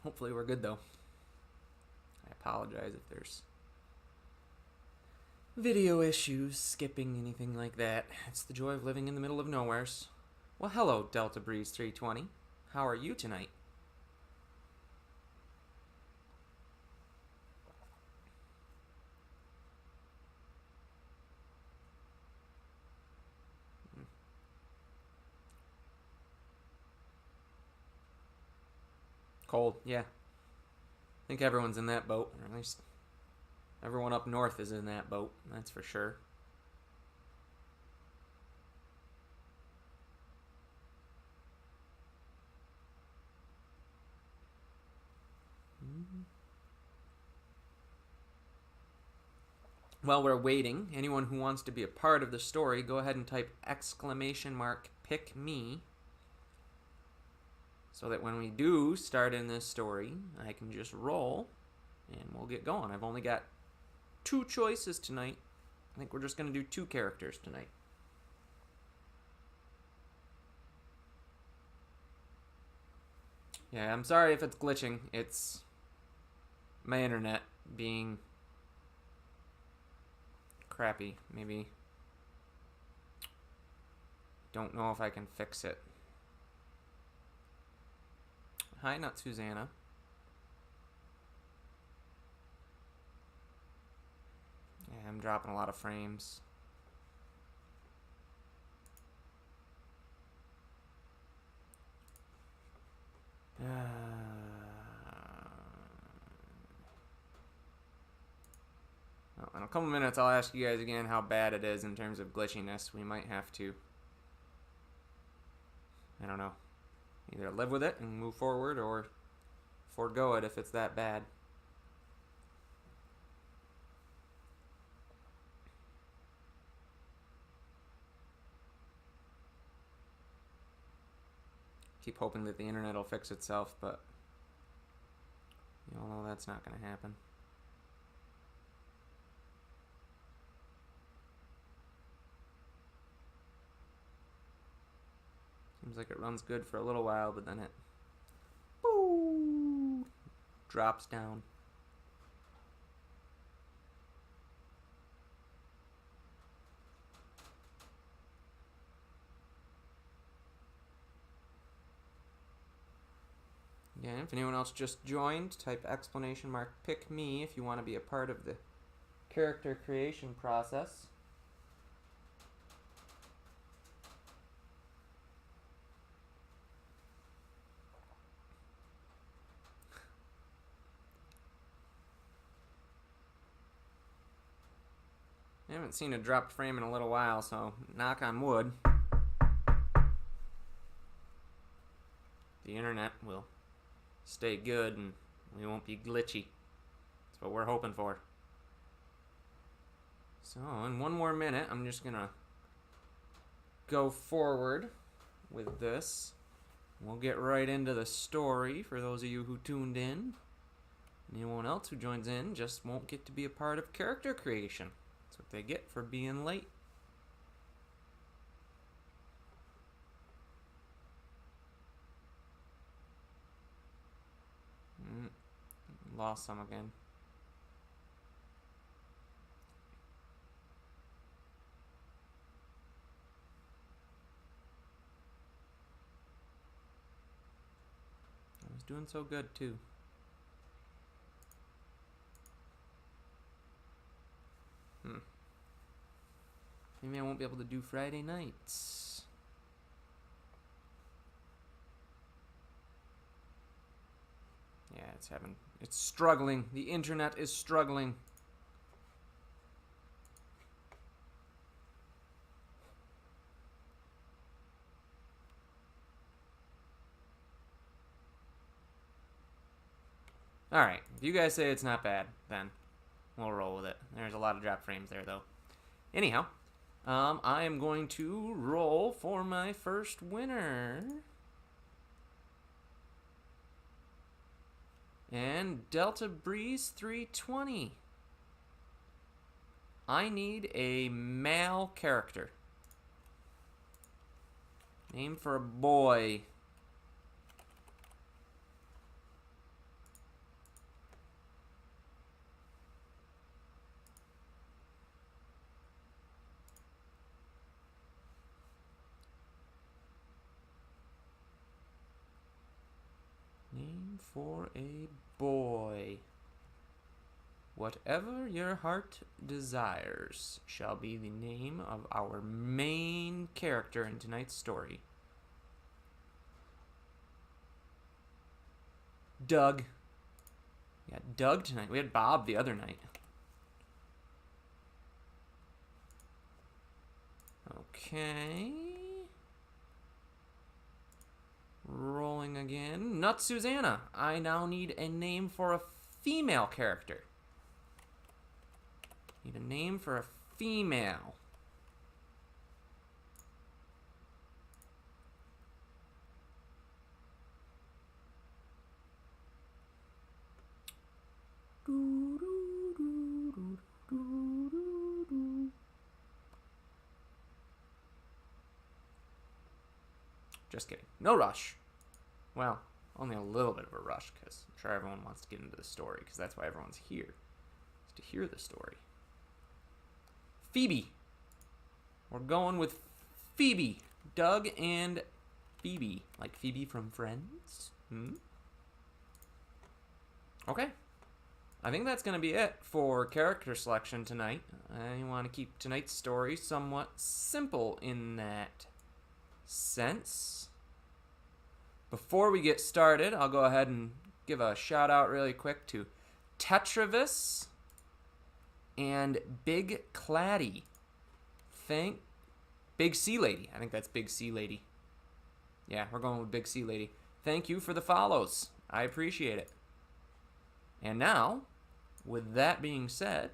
Hopefully we're good though. I apologize if there's video issues, skipping, anything like that. It's the joy of living in the middle of nowheres. Well, hello, Delta Breeze 320. How are you tonight? Cold, yeah. I think everyone's in that boat, or at least everyone up north is in that boat, that's for sure. While we're waiting, anyone who wants to be a part of the story, go ahead and type !pick me, so that when we do start in this story, I can just roll and we'll get going. I've only got 2 choices tonight. I think we're just going to do 2 characters tonight. Yeah, I'm sorry if it's glitching. It's my internet being crappy. Maybe. Don't know if I can fix it. Hi, not Susanna. Yeah, I'm dropping a lot of frames. Well, in a couple minutes, I'll ask you guys again how bad it is in terms of glitchiness. We might have to, I don't know, either live with it and move forward or forego it if it's that bad. Keep hoping that the internet will fix itself, but you all know that's not going to happen. Seems like it runs good for a little while, but then it drops down. Again, if anyone else just joined, type !pick me if you want to be a part of the character creation process. I haven't seen a dropped frame in a little while, so knock on wood. The internet will stay good and we won't be glitchy. That's what we're hoping for. So, in 1 more minute, I'm just gonna go forward with this. We'll get right into the story for those of you who tuned in. Anyone else who joins in just won't get to be a part of character creation. That's what they get for being late. Lost some again. I was doing so good too. Maybe I won't be able to do Friday nights. Yeah, it's struggling. The internet is struggling. Alright, if you guys say it's not bad, then we'll roll with it. There's a lot of drop frames there, though. Anyhow, I am going to roll for my first winner. And Delta Breeze 320. I need a male character. Name for a boy. for a boy. Whatever your heart desires shall be the name of our main character in tonight's story. Doug. We got Doug tonight. We had Bob the other night. Okay. Rolling again. Not Susanna. I now need a name for a female character. Need a name for a female. Just kidding. No rush. Well, only a little bit of a rush, because I'm sure everyone wants to get into the story, because that's why everyone's here, is to hear the story. Phoebe. We're going with Phoebe. Doug and Phoebe. Like Phoebe from Friends? Okay. I think that's going to be it for character selection tonight. I want to keep tonight's story somewhat simple in that sense. Before we get started, I'll go ahead and give a shout out really quick to Tetravis and Big Claddy. Big Sea Lady. I think that's Big Sea Lady. Yeah, we're going with Big Sea Lady. Thank you for the follows. I appreciate it. And now, with that being said,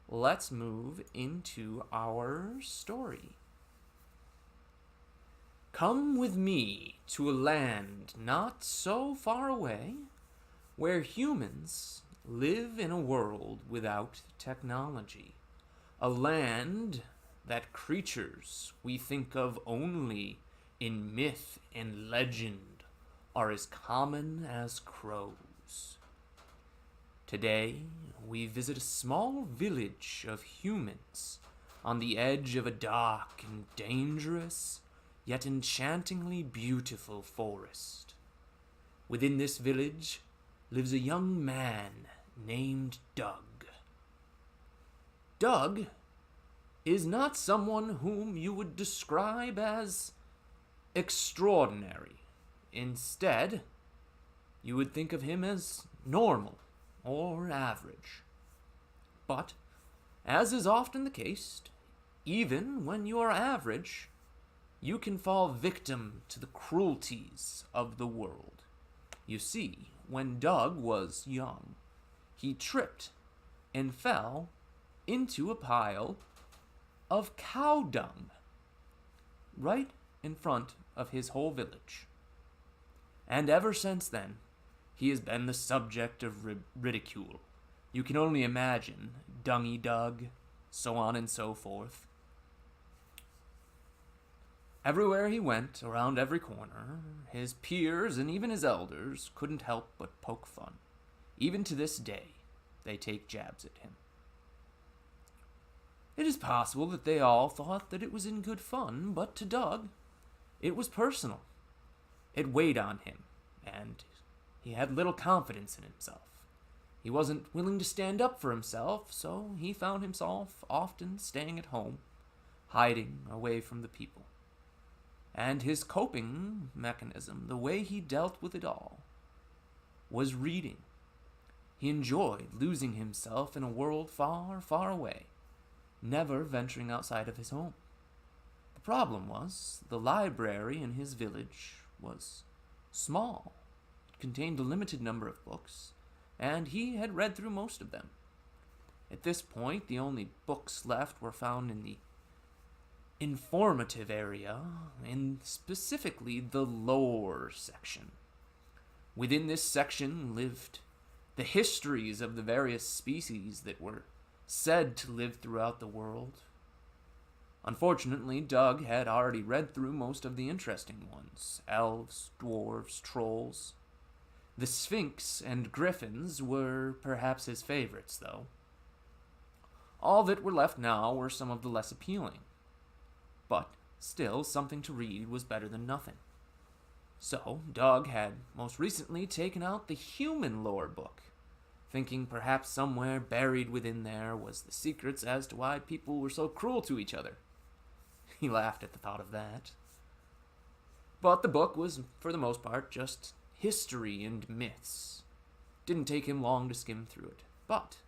let's move into our story. Come with me to a land not so far away, where humans live in a world without technology. A land that creatures we think of only in myth and legend are as common as crows. Today, we visit a small village of humans on the edge of a dark and dangerous, yet enchantingly beautiful forest. Within this village lives a young man named Doug. Doug is not someone whom you would describe as extraordinary. Instead, you would think of him as normal or average. But, as is often the case, even when you are average, you can fall victim to the cruelties of the world. You see, when Doug was young, he tripped and fell into a pile of cow dung right in front of his whole village. And ever since then, he has been the subject of ridicule. You can only imagine Dungy Doug, so on and so forth. Everywhere he went, around every corner, his peers and even his elders couldn't help but poke fun. Even to this day, they take jabs at him. It is possible that they all thought that it was in good fun, but to Doug, it was personal. It weighed on him, and he had little confidence in himself. He wasn't willing to stand up for himself, so he found himself often staying at home, hiding away from the people. And his coping mechanism, the way he dealt with it all, was reading. He enjoyed losing himself in a world far, far away, never venturing outside of his home. The problem was, the library in his village was small. It contained a limited number of books, and he had read through most of them. At this point, the only books left were found in the informative area, and specifically the lore section. Within this section lived the histories of the various species that were said to live throughout the world. Unfortunately, Doug had already read through most of the interesting ones: elves, dwarves, trolls. The Sphinx and griffins were perhaps his favorites, though. All that were left now were some of the less appealing. But still, something to read was better than nothing. So, Doug had most recently taken out the human lore book, thinking perhaps somewhere buried within there was the secrets as to why people were so cruel to each other. He laughed at the thought of that. But the book was, for the most part, just history and myths. Didn't take him long to skim through it. But,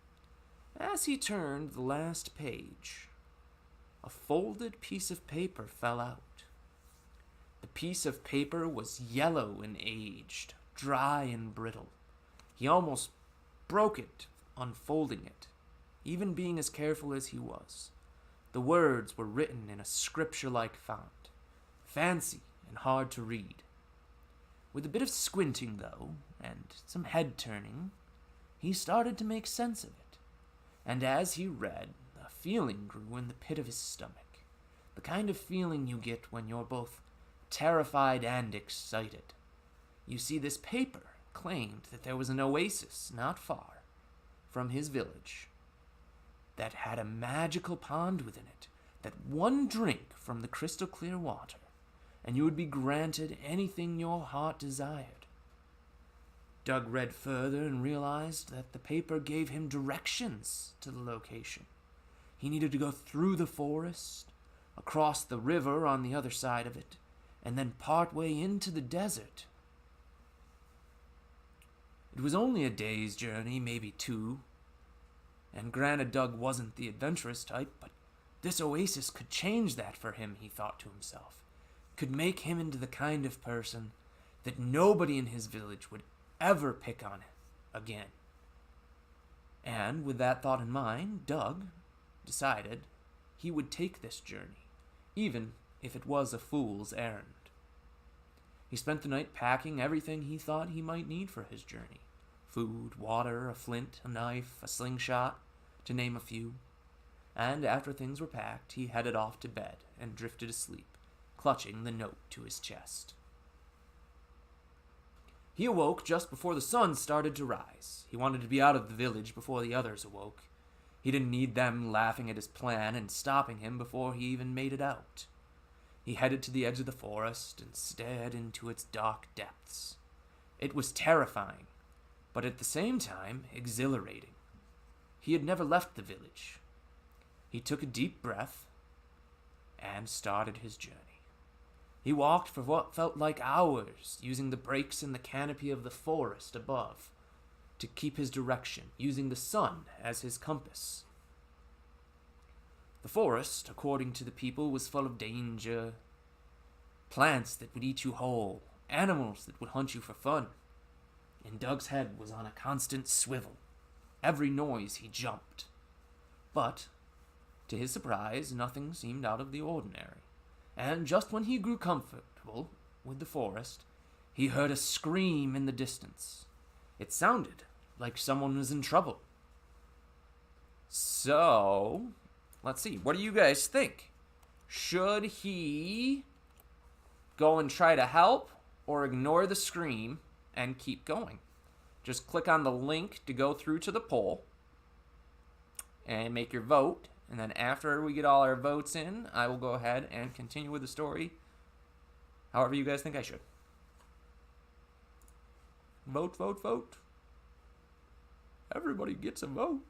as he turned the last page, a folded piece of paper fell out. The piece of paper was yellow and aged, dry and brittle. He almost broke it, unfolding it, even being as careful as he was. The words were written in a scripture-like font, fancy and hard to read. With a bit of squinting, though, and some head-turning, he started to make sense of it. And as he read, a feeling grew in the pit of his stomach. The kind of feeling you get when you're both terrified and excited. You see, this paper claimed that there was an oasis not far from his village that had a magical pond within it, that one drink from the crystal clear water, and you would be granted anything your heart desired. Doug read further and realized that the paper gave him directions to the location. He needed to go through the forest, across the river on the other side of it, and then partway into the desert. It was only a day's journey, maybe two, and granted Doug wasn't the adventurous type, but this oasis could change that for him, he thought to himself. Could make him into the kind of person that nobody in his village would ever pick on again. And with that thought in mind, Doug decided he would take this journey, even if it was a fool's errand. He spent the night packing everything he thought he might need for his journey. Food, water, a flint, a knife, a slingshot, to name a few. And after things were packed, he headed off to bed and drifted asleep, clutching the note to his chest. He awoke just before the sun started to rise. He wanted to be out of the village before the others awoke. He didn't need them laughing at his plan and stopping him before he even made it out. He headed to the edge of the forest and stared into its dark depths. It was terrifying, but at the same time exhilarating. He had never left the village. He took a deep breath and started his journey. He walked for what felt like hours, using the breaks in the canopy of the forest above to keep his direction, using the sun as his compass. The forest, according to the people, was full of danger. Plants that would eat you whole, animals that would hunt you for fun. And Doug's head was on a constant swivel. Every noise he jumped. But, to his surprise, nothing seemed out of the ordinary. And just when he grew comfortable with the forest, he heard a scream in the distance. It sounded like someone was in trouble. So, let's see. What do you guys think? Should he go and try to help or ignore the scream and keep going? Just click on the link to go through to the poll and make your vote. And then after we get all our votes in, I will go ahead and continue with the story however you guys think I should. Vote, vote, vote. Everybody gets a vote.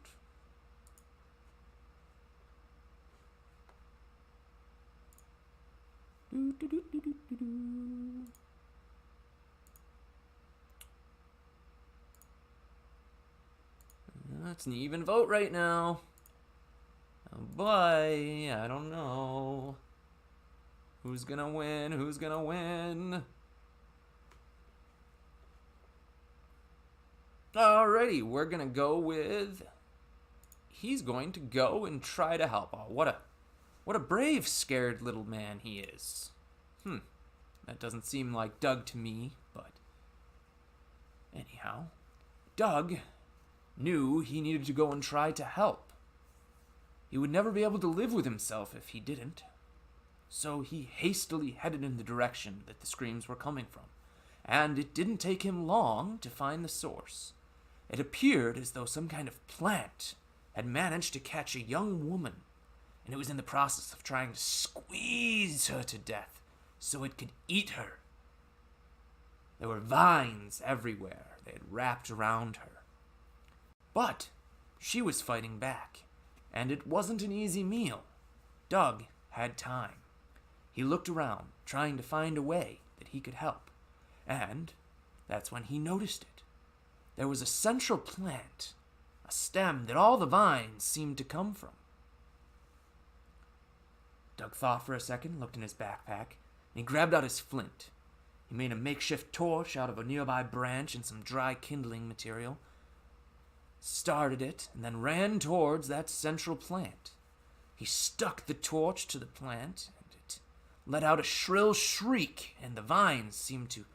That's an even vote right now. Oh boy, I don't know. Who's gonna win? Who's gonna win? Alrighty, we're gonna go with... He's going to go and try to help. Oh, what a brave, scared little man he is. That doesn't seem like Doug to me, but... Anyhow, Doug knew he needed to go and try to help. He would never be able to live with himself if he didn't. So he hastily headed in the direction that the screams were coming from, and it didn't take him long to find the source. It appeared as though some kind of plant had managed to catch a young woman, and it was in the process of trying to squeeze her to death so it could eat her. There were vines everywhere they had wrapped around her. But she was fighting back, and it wasn't an easy meal. Doug had time. He looked around, trying to find a way that he could help, and that's when he noticed it. There was a central plant, a stem that all the vines seemed to come from. Doug thought for a second, looked in his backpack, and he grabbed out his flint. He made a makeshift torch out of a nearby branch and some dry kindling material, started it, and then ran towards that central plant. He stuck the torch to the plant, and it let out a shrill shriek, and the vines seemed to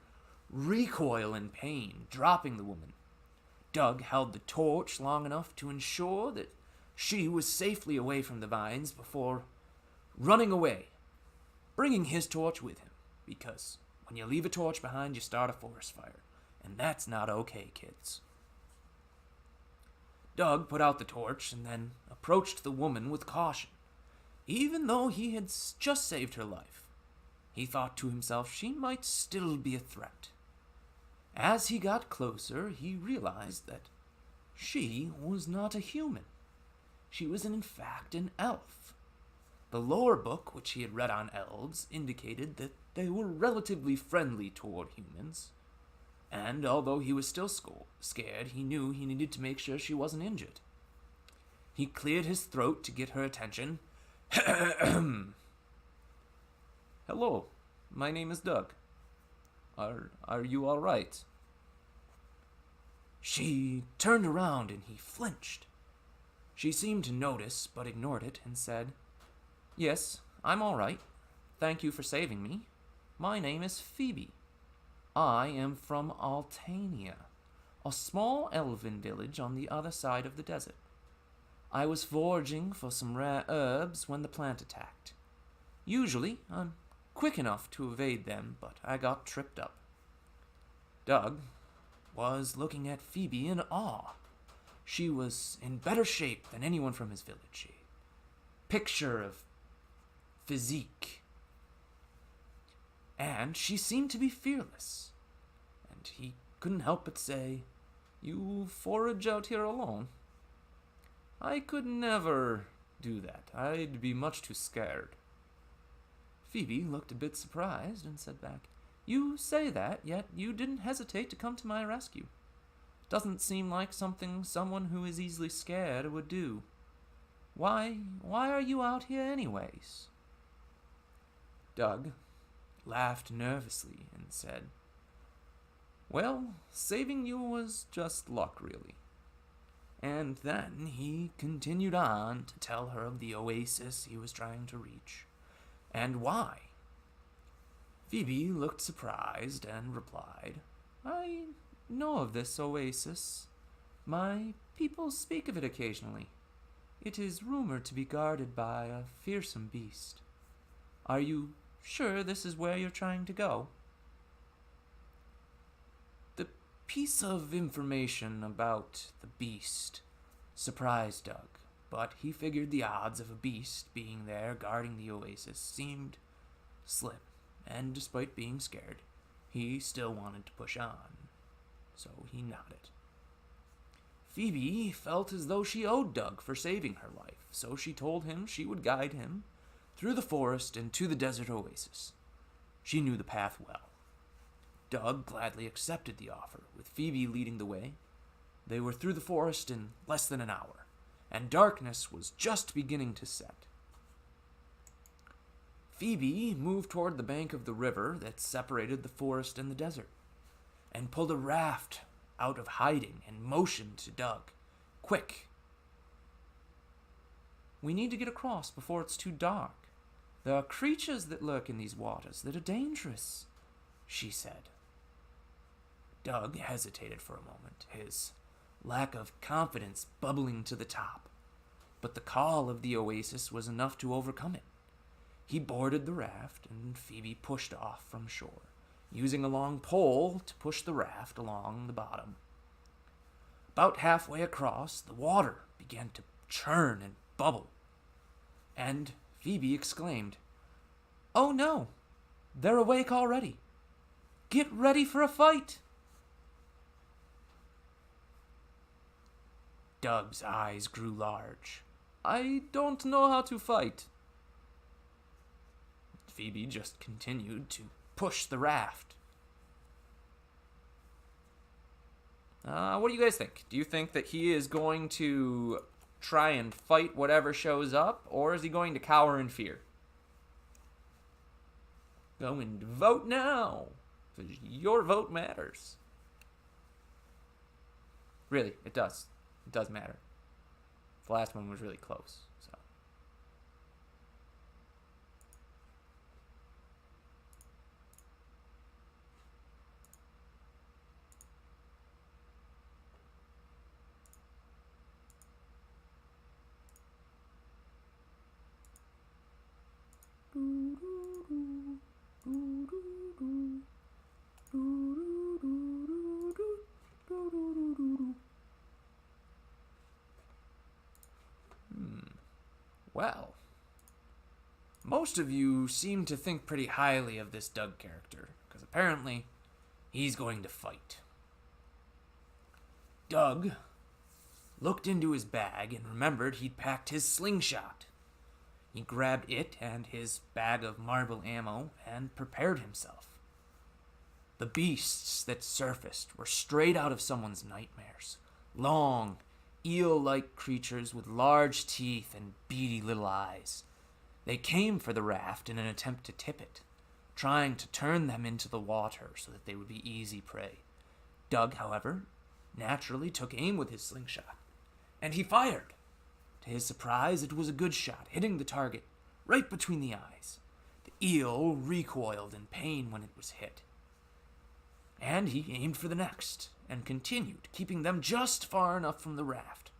recoil in pain, dropping the woman. Doug held the torch long enough to ensure that she was safely away from the vines before running away, bringing his torch with him, because when you leave a torch behind, you start a forest fire, and that's not okay, kids. Doug put out the torch and then approached the woman with caution. Even though he had just saved her life, he thought to himself she might still be a threat. As he got closer, he realized that she was not a human. She was in fact an elf. The lore book, which he had read on elves, indicated that they were relatively friendly toward humans. And although he was still scared, he knew he needed to make sure she wasn't injured. He cleared his throat to get her attention. Hello, my name is Doug. Are you all right? She turned around and he flinched. She seemed to notice, but ignored it and said, "Yes, I'm all right. Thank you for saving me. My name is Phoebe. I am from Altania, a small elven village on the other side of the desert. I was foraging for some rare herbs when the plant attacked. Usually, I'm quick enough to evade them, but I got tripped up." Doug was looking at Phoebe in awe. She was in better shape than anyone from his village. A picture of physique. And she seemed to be fearless. And he couldn't help but say, "You forage out here alone?" "I could never do that. I'd be much too scared." Phoebe looked a bit surprised and said back, "You say that, yet you didn't hesitate to come to my rescue. Doesn't seem like something someone who is easily scared would do. Why are you out here anyways?" Doug laughed nervously and said, "Well, saving you was just luck, really." And then he continued on to tell her of the oasis he was trying to reach, and why. Phoebe looked surprised and replied, "I know of this oasis. My people speak of it occasionally. It is rumored to be guarded by a fearsome beast. Are you sure this is where you're trying to go?" The piece of information about the beast surprised Doug, but he figured the odds of a beast being there guarding the oasis seemed slim, and despite being scared, he still wanted to push on, so he nodded. Phoebe felt as though she owed Doug for saving her life, so she told him she would guide him through the forest and to the desert oasis. She knew the path well. Doug gladly accepted the offer, with Phoebe leading the way. They were through the forest in less than an hour, and darkness was just beginning to set. Phoebe moved toward the bank of the river that separated the forest and the desert, and pulled a raft out of hiding and motioned to Doug, "Quick! We need to get across before it's too dark. There are creatures that lurk in these waters that are dangerous," she said. Doug hesitated for a moment, his lack of confidence bubbling to the top, but the call of the oasis was enough to overcome it. He boarded the raft, and Phoebe pushed off from shore, using a long pole to push the raft along the bottom. About halfway across, the water began to churn and bubble, and Phoebe exclaimed, "Oh no, they're awake already." Get ready for a fight. Doug's eyes grew large. I don't know how to fight. Phoebe just continued to push the raft. What do you guys think? Do you think that he is going to try and fight whatever shows up, or is he going to cower in fear? Go and vote now, because your vote matters. Really, it does. It does matter. The last one was really close, so. Well, most of you seem to think pretty highly of this Doug character, because apparently he's going to fight. Doug looked into his bag and remembered he'd packed his slingshot. He grabbed it and his bag of marble ammo and prepared himself. The beasts that surfaced were straight out of someone's nightmares. Long, eel-like creatures with large teeth and beady little eyes. They came for the raft in an attempt to tip it, trying to turn them into the water so that they would be easy prey. Doug, however, naturally took aim with his slingshot, and he fired. To his surprise, it was a good shot, hitting the target right between the eyes. The eel recoiled in pain when it was hit. And he aimed for the next, and continued, keeping them just far enough from the raft.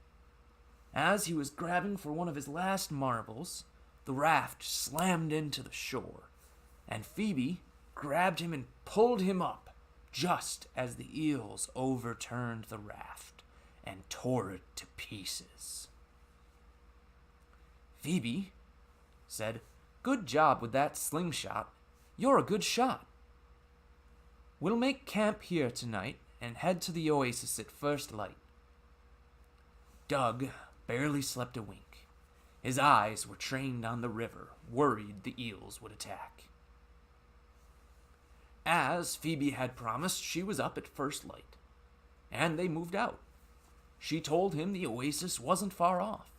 As he was grabbing for one of his last marbles, the raft slammed into the shore, and Phoebe grabbed him and pulled him up, just as the eels overturned the raft and tore it to pieces. Phoebe said, "Good job with that slingshot. You're a good shot. We'll make camp here tonight and head to the oasis at first light." Doug barely slept a wink. His eyes were trained on the river, worried the eels would attack. As Phoebe had promised, she was up at first light, and they moved out. She told him the oasis wasn't far off.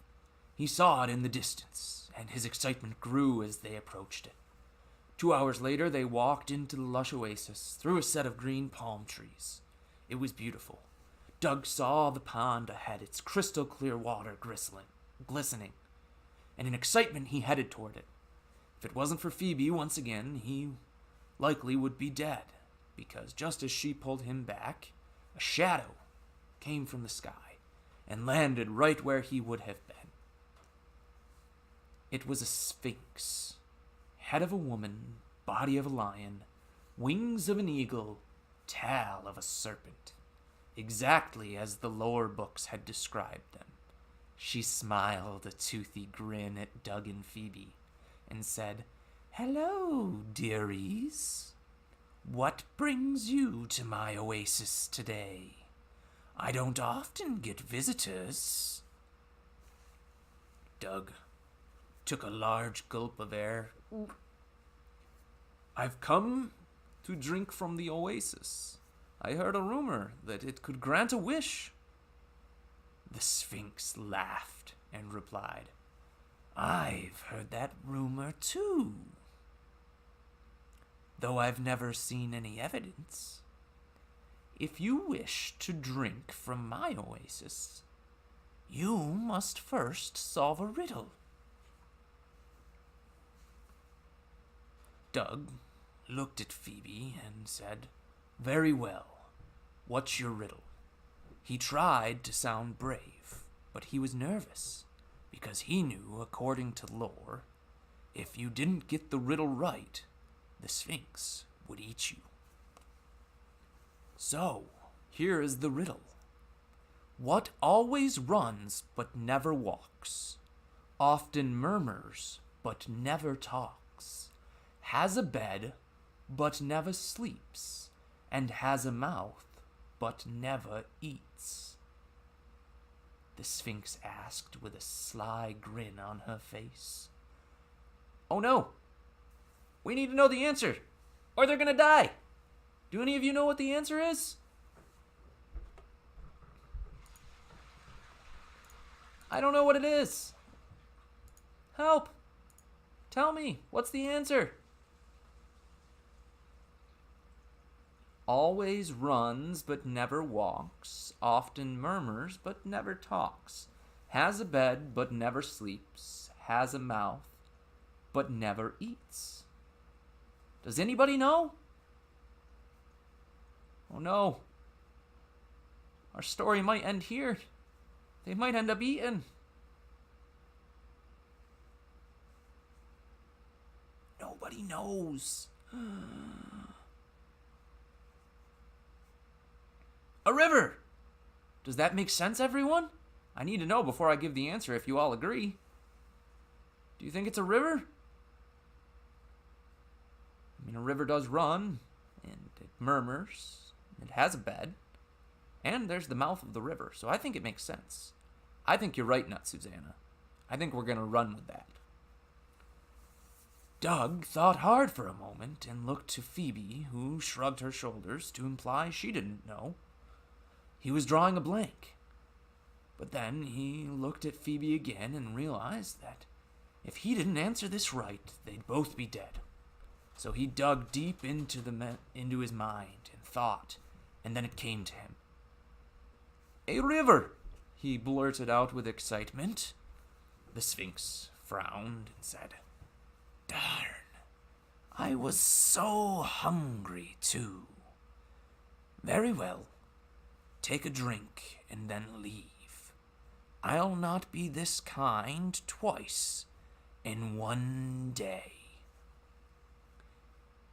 He saw it in the distance, and his excitement grew as they approached it. 2 hours later, they walked into the lush oasis through a set of green palm trees. It was beautiful. Doug saw the pond ahead, its crystal clear water glistening, and in excitement he headed toward it. If it wasn't for Phoebe, once again, he likely would be dead, because just as she pulled him back, a shadow came from the sky and landed right where he would have been. It was a sphinx. Head of a woman, body of a lion, wings of an eagle, tail of a serpent, exactly as the lore books had described them. She smiled a toothy grin at Doug and Phoebe and said, "Hello, dearies. What brings you to my oasis today? I don't often get visitors." Doug took a large gulp of air. "I've come to drink from the oasis. I heard a rumor that it could grant a wish." The Sphinx laughed and replied, "I've heard that rumor too, though I've never seen any evidence. If you wish to drink from my oasis, you must first solve a riddle." Doug looked at Phoebe and said, "Very well. What's your riddle?" He tried to sound brave, but he was nervous, because he knew, according to lore, if you didn't get the riddle right, the Sphinx would eat you. So, here is the riddle. What always runs but never walks, often murmurs but never talks, has a bed but never sleeps, and has a mouth, but never eats? The Sphinx asked with a sly grin on her face. Oh no! We need to know the answer, or they're gonna die! Do any of you know what the answer is? I don't know what it is. Help! Tell me, what's the answer? Always runs but never walks, often murmurs but never talks, has a bed but never sleeps, has a mouth but never eats. Does anybody know? Oh no. Our story might end here. They might end up eaten. Nobody knows. A river! Does that make sense, everyone? I need to know before I give the answer if you all agree. Do you think it's a river? I mean, a river does run, and it murmurs, it has a bed, and there's the mouth of the river, so I think it makes sense. I think you're right, Nut Susanna. I think we're going to run with that. Doug thought hard for a moment and looked to Phoebe, who shrugged her shoulders to imply she didn't know. He was drawing a blank. But then he looked at Phoebe again and realized that if he didn't answer this right, they'd both be dead. So he dug deep into his mind and thought, and then it came to him. A river, he blurted out with excitement. The Sphinx frowned and said, Darn, I was so hungry too. Very well, take a drink and then leave. I'll not be this kind twice in one day.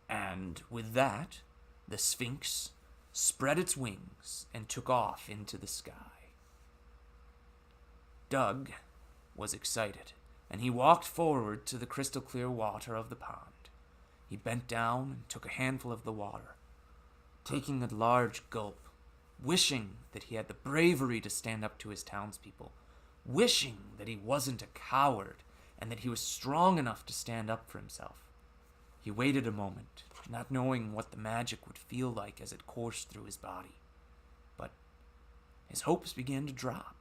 And with that, the Sphinx spread its wings and took off into the sky. Doug was excited, and he walked forward to the crystal clear water of the pond. He bent down and took a handful of the water, taking a large gulp, wishing that he had the bravery to stand up to his townspeople, wishing that he wasn't a coward and that he was strong enough to stand up for himself. He waited a moment, not knowing what the magic would feel like as it coursed through his body. But his hopes began to drop.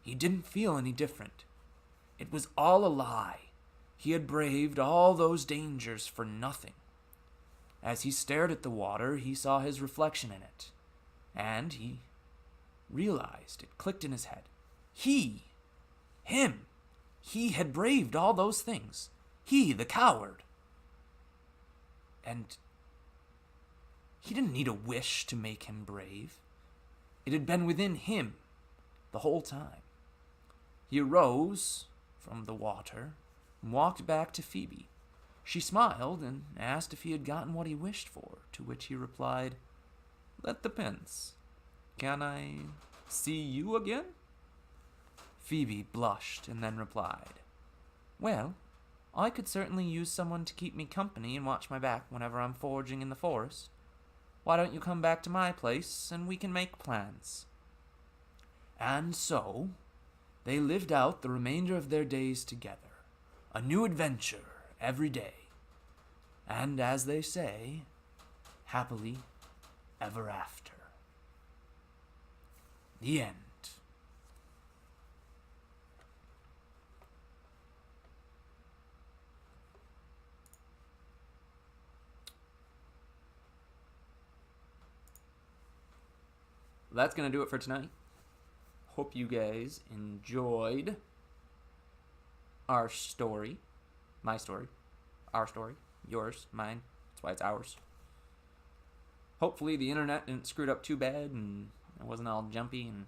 He didn't feel any different. It was all a lie. He had braved all those dangers for nothing. As he stared at the water, he saw his reflection in it. And he realized, it clicked in his head. He had braved all those things. He, the coward. And he didn't need a wish to make him brave. It had been within him the whole time. He arose from the water and walked back to Phoebe. She smiled and asked if he had gotten what he wished for, to which he replied, That depends. Can I see you again? Phoebe blushed and then replied, Well, I could certainly use someone to keep me company and watch my back whenever I'm foraging in the forest. Why don't you come back to my place and we can make plans? And so, they lived out the remainder of their days together, a new adventure every day. And as they say, happily ever after. The end. That's going to do it for tonight. Hope you guys enjoyed our story. My story. Our story. Yours. Mine. That's why it's ours. Hopefully the internet didn't screw it up too bad and it wasn't all jumpy and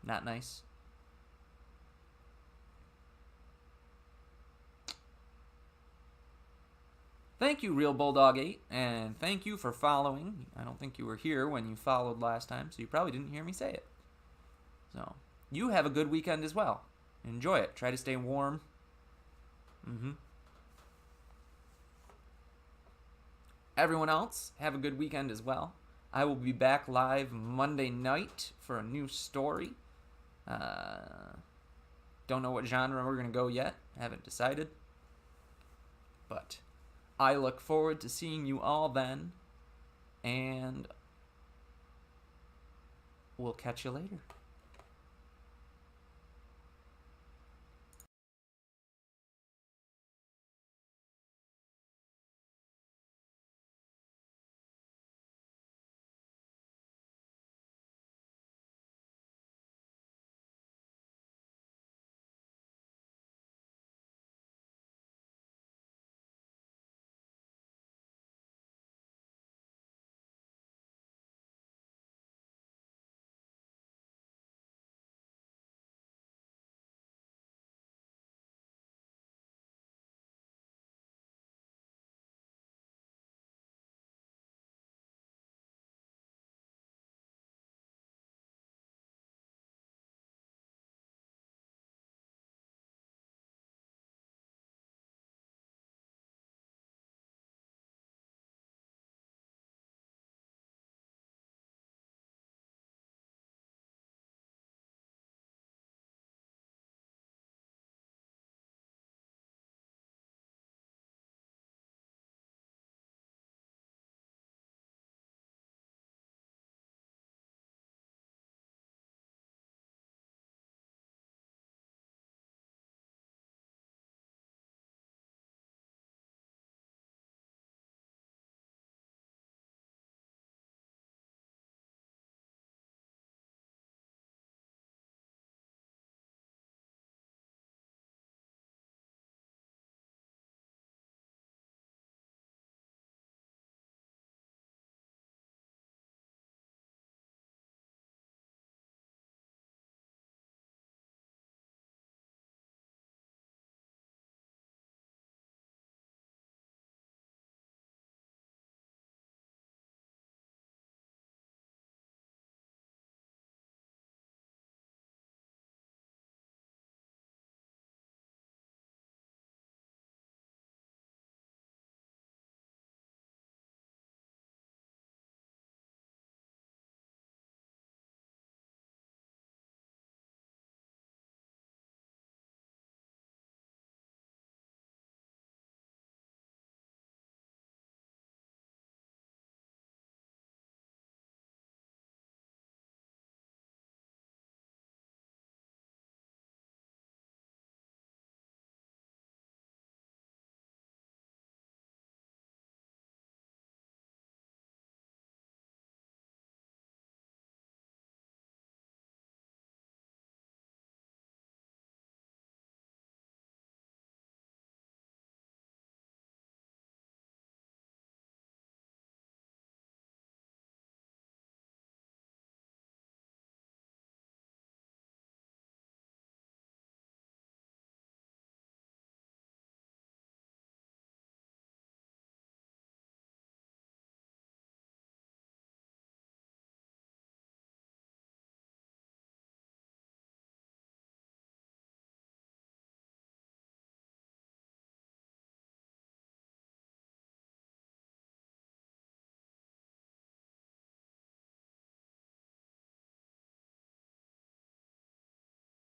not nice. Thank you, Real Bulldog 8, and thank you for following. I don't think you were here when you followed last time, so you probably didn't hear me say it. So, you have a good weekend as well. Enjoy it. Try to stay warm. Everyone else, have a good weekend as well. I will be back live Monday night for a new story. Don't know what genre we're going to go yet. Haven't decided. But I look forward to seeing you all then. And we'll catch you later.